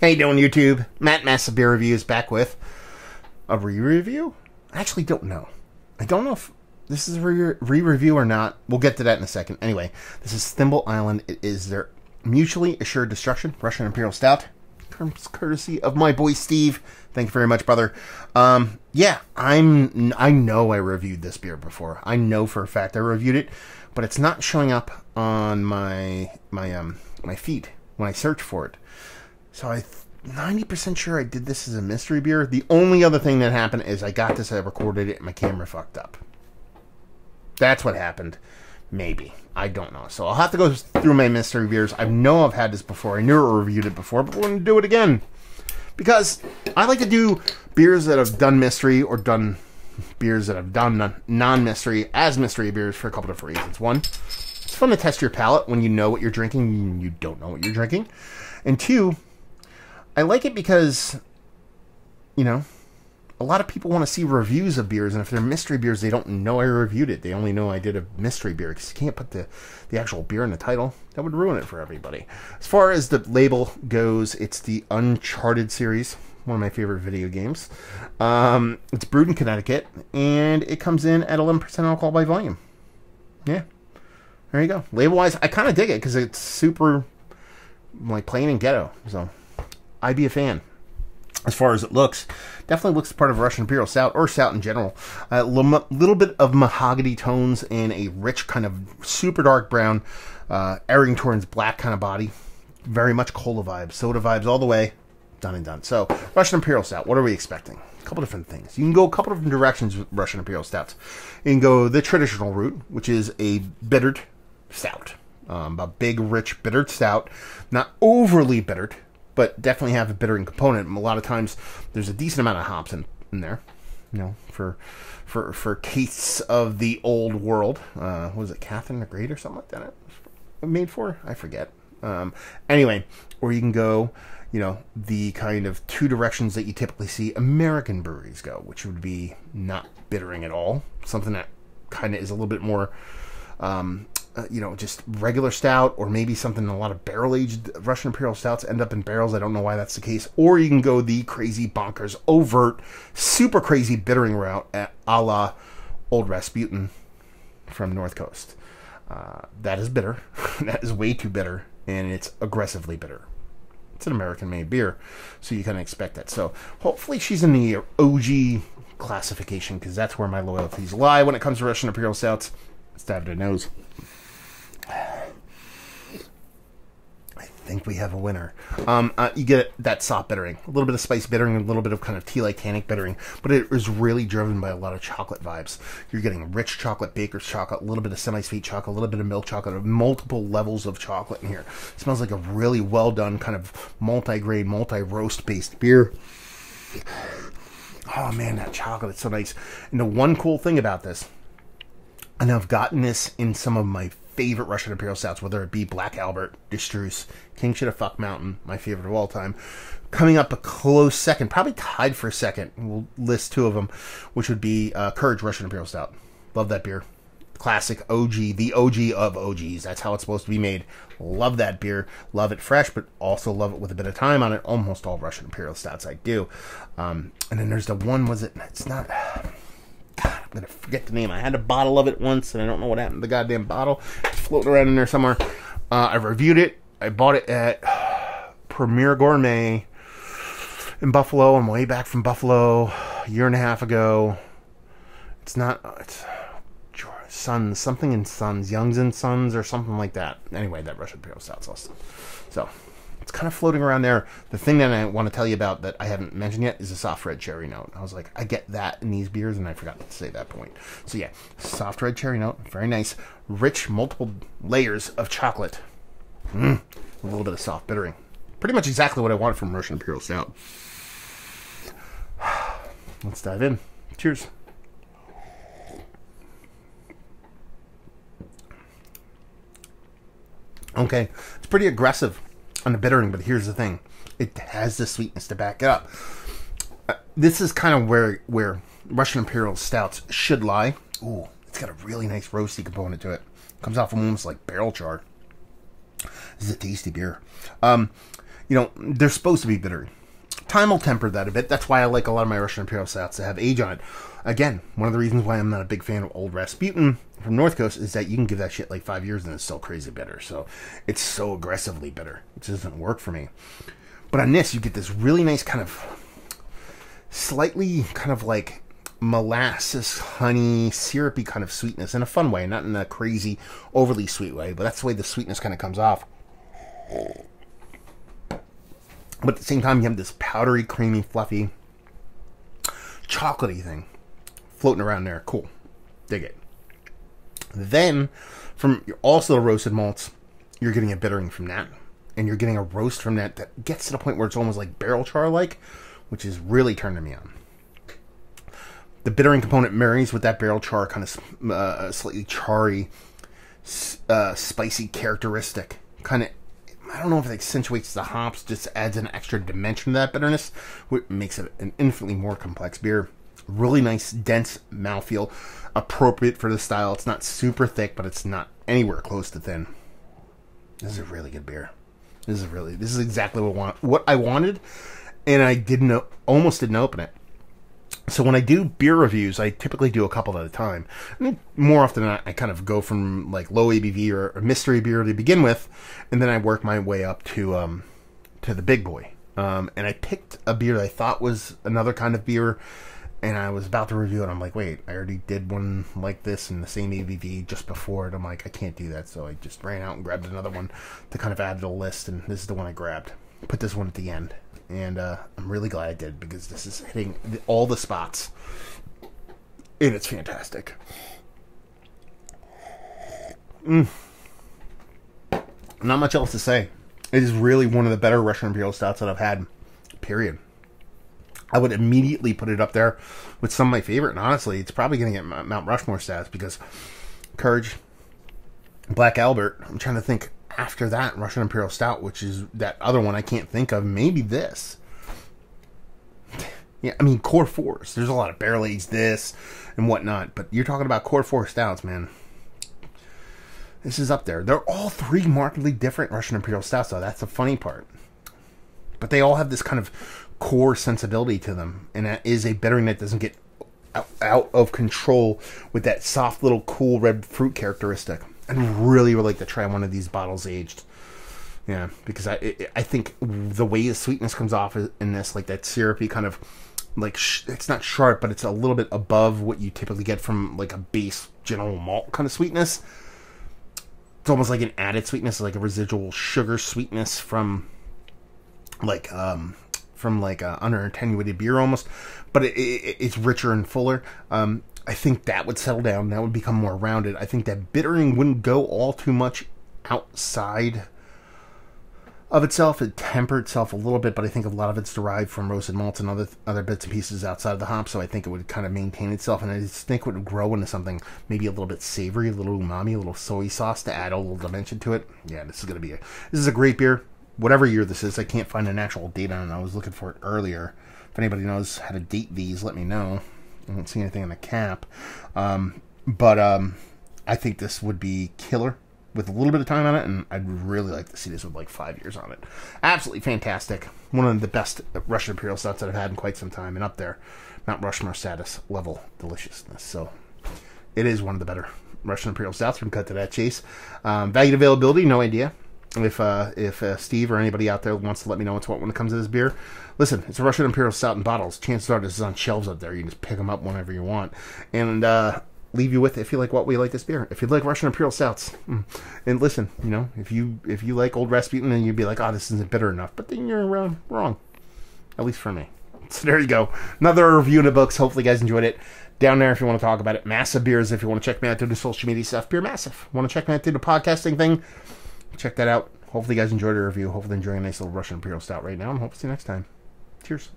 How you doing, YouTube? Matt Massive Beer Reviews back with a re-review? I actually don't know. I don't know if this is a re-review or not. We'll get to that in a second. Anyway, this is Thimble Island. It is their Mutually Assured Destruction Russian Imperial Stout. Comes courtesy of my boy Steve. Thank you very much, brother. Yeah, I know I reviewed this beer before. I know for a fact I reviewed it, but it's not showing up on my feed when I search for it. So I'm 90% sure I did this as a mystery beer. The only other thing that happened is I got this, I recorded it, and my camera fucked up. That's what happened. Maybe. I don't know. So I'll have to go through my mystery beers. I know I've had this before. I knew I reviewed it before, but we're going to do it again. Because I like to do beers that have done mystery or done beers that have done non-mystery as mystery beers for a couple different reasons. One, it's fun to test your palate when you know what you're drinking and you don't know what you're drinking. And two, I like it because, you know, a lot of people want to see reviews of beers, and if they're mystery beers, they don't know I reviewed it. They only know I did a mystery beer, because you can't put the actual beer in the title. That would ruin it for everybody. As far as the label goes, it's the Uncharted series, one of my favorite video games. It's brewed in Connecticut, and it comes in at 11% alcohol by volume. Yeah, there you go. Label-wise, I kind of dig it, because it's super, like, plain and ghetto, so I'd be a fan. As far as it looks, definitely looks part of Russian Imperial Stout, or Stout in general. A little bit of mahogany tones and a rich kind of super dark brown, erring towards black kind of body. Very much cola vibes, soda vibes all the way. Done and done. So, Russian Imperial Stout, what are we expecting? A couple different things. You can go a couple different directions with Russian Imperial Stouts. You can go the traditional route, which is a bittered stout. A big, rich, bittered stout. Not overly bittered, but definitely have a bittering component. A lot of times, there's a decent amount of hops in there, you know, for tastes of the old world. What was it, Catherine the Great or something like that? Made for? I forget. Anyway, or you can go, you know, the kind of two directions that you typically see American breweries go, which would be not bittering at all. Something that kind of is a little bit more, you know, just regular stout, or maybe something a lot of barrel-aged Russian Imperial Stouts end up in barrels. I don't know why that's the case. Or you can go the crazy, bonkers, overt, super crazy bittering route a la Old Rasputin from North Coast. That is bitter. That is way too bitter, and it's aggressively bitter. It's an American-made beer, so you kind of expect that. So hopefully she's in the OG classification, because that's where my loyalties lie when it comes to Russian Imperial Stouts. Stab to the nose. I think we have a winner. You get that soft bittering, a little bit of spice bittering, a little bit of kind of tea-like tannic bittering, but it is really driven by a lot of chocolate vibes. You're getting rich chocolate, baker's chocolate, a little bit of semi-sweet chocolate, a little bit of milk chocolate, multiple levels of chocolate in here. It smells like a really well-done kind of multi-grade, multi-roast based beer. Oh man, that chocolate is so nice. And the one cool thing about this, and I've gotten this in some of my favorite Russian Imperial Stouts, whether it be Black Albert, Destruce, King Shit of Fuck Mountain, my favorite of all time. Coming up a close second, probably tied for second, we'll list two of them, which would be Courage Russian Imperial Stout. Love that beer. Classic OG, the OG of OGs. That's how it's supposed to be made. Love that beer. Love it fresh, but also love it with a bit of time on it. Almost all Russian Imperial Stouts I do. And then there's the one, was it? It's not... God, I'm going to forget the name. I had a bottle of it once, and I don't know what happened to the goddamn bottle. It's floating around in there somewhere. I reviewed it. I bought it at Premier Gourmet in Buffalo. I'm way back from Buffalo a year and a half ago. It's not... It's Sons, something in Sons. Youngs and Sons or something like that. Anyway, that Russian Imperial Stout sauce. So... it's kind of floating around there. The thing that I want to tell you about that I haven't mentioned yet is a soft red cherry note. I was like, I get that in these beers, and I forgot to say that point. So yeah, soft red cherry note, very nice. Rich, multiple layers of chocolate. A little bit of soft bittering. Pretty much exactly what I wanted from Russian Imperial Stout. Let's dive in. Cheers. Okay, it's pretty aggressive on the bittering, but here's the thing. It has the sweetness to back it up. This is kind of where Russian Imperial Stouts should lie. Ooh, it's got a really nice roasty component to it. Comes off almost like barrel char. This is a tasty beer. You they're supposed to be bitter. Time will temper that a bit. That's why I like a lot of my Russian Imperial Stouts that have age on it. Again, one of the reasons why I'm not a big fan of Old Rasputin from North Coast is that you can give that shit like 5 years and it's still crazy bitter. So it's so aggressively bitter. It just doesn't work for me. But on this, you get this really nice kind of slightly kind of like molasses, honey, syrupy kind of sweetness in a fun way, not in a crazy, overly sweet way, but that's the way the sweetness kind of comes off. But at the same time, you have this powdery, creamy, fluffy, chocolatey thing floating around there. Cool. Dig it. Then, from also the roasted malts, you're getting a bittering from that. And you're getting a roast from that that gets to the point where it's almost like barrel char-like, which is really turning me on. The bittering component marries with that barrel char kind of slightly charry, spicy characteristic. Kind of, I don't know if it accentuates the hops, just adds an extra dimension to that bitterness, which makes it an infinitely more complex beer. Really nice, dense mouthfeel, appropriate for the style. It's not super thick, but it's not anywhere close to thin. This is a really good beer. This is exactly what I wanted, and I almost didn't open it. So when I do beer reviews, I typically do a couple at a time. And more often than not, I kind of go from like low ABV or a mystery beer to begin with, and then I work my way up to the big boy. And I picked a beer that I thought was another kind of beer, and I was about to review it. I'm like, wait, I already did one like this in the same ABV just before it. I'm like, I can't do that. So I just ran out and grabbed another one to kind of add to the list, and this is the one I grabbed. Put this one at the end. And I'm really glad I did, because this is hitting all the spots. And it's fantastic. Not much else to say. It is really one of the better Russian Imperial Stouts that I've had, period. I would immediately put it up there with some of my favorite. And honestly, it's probably going to get Mount Rushmore status, because Courage, Black Albert, I'm trying to think after that, Russian Imperial Stout, which is that other one I can't think of. Maybe this. Yeah, I mean, Core 4s. There's a lot of barrel aged this and whatnot, but you're talking about Core 4 stouts, man. This is up there. They're all three markedly different Russian Imperial Stouts, though. That's the funny part. But they all have this kind of core sensibility to them, and that is a bittering that doesn't get out of control with that soft little cool red fruit characteristic. I'd really would like to try one of these bottles aged. Yeah, because I think the way the sweetness comes off in this, like that syrupy kind of, like, it's not sharp, but it's a little bit above what you typically get from like a base General Malt kind of sweetness. It's almost like an added sweetness, like a residual sugar sweetness from like under attenuated beer almost, but it's richer and fuller. I think that would settle down. That would become more rounded. I think that bittering wouldn't go all too much outside of itself. It tempered itself a little bit, but I think a lot of it's derived from roasted malts and other bits and pieces outside of the hop, so I think it would kind of maintain itself, and I just think it would grow into something maybe a little bit savory, a little umami, a little soy sauce to add a little dimension to it. Yeah, this is a great beer. Whatever year this is, I can't find an actual date on it. I was looking for it earlier. If anybody knows how to date these, let me know. I don't see anything on the cap. But I think this would be killer with a little bit of time on it, and I'd really like to see this with like 5 years on it. Absolutely fantastic. One of the best Russian Imperial Stouts that I've had in quite some time, and up there, Mount Rushmore status level deliciousness. So it is one of the better Russian Imperial Stouts. From cut to that chase. Valued availability, no idea. If Steve or anybody out there wants to let me know what's what when it comes to this beer, listen, it's a Russian Imperial Stout in bottles. Chances are this is on shelves up there. You can just pick them up whenever you want. And leave you with, if you like what we like this beer. If you like Russian Imperial Stouts. And listen, if you like Old Rasputin, then you'd be like, oh, this isn't bitter enough. But then you're wrong. At least for me. So there you go. Another review in the books. Hopefully you guys enjoyed it. Down there if you want to talk about it. Massive Beers if you want to check me out through the social media stuff. Beer Massive. Want to check me out through the podcasting thing? Check that out. Hopefully you guys enjoyed the review. Hopefully enjoying a nice little Russian Imperial Stout right now. And hope to see you next time. Cheers.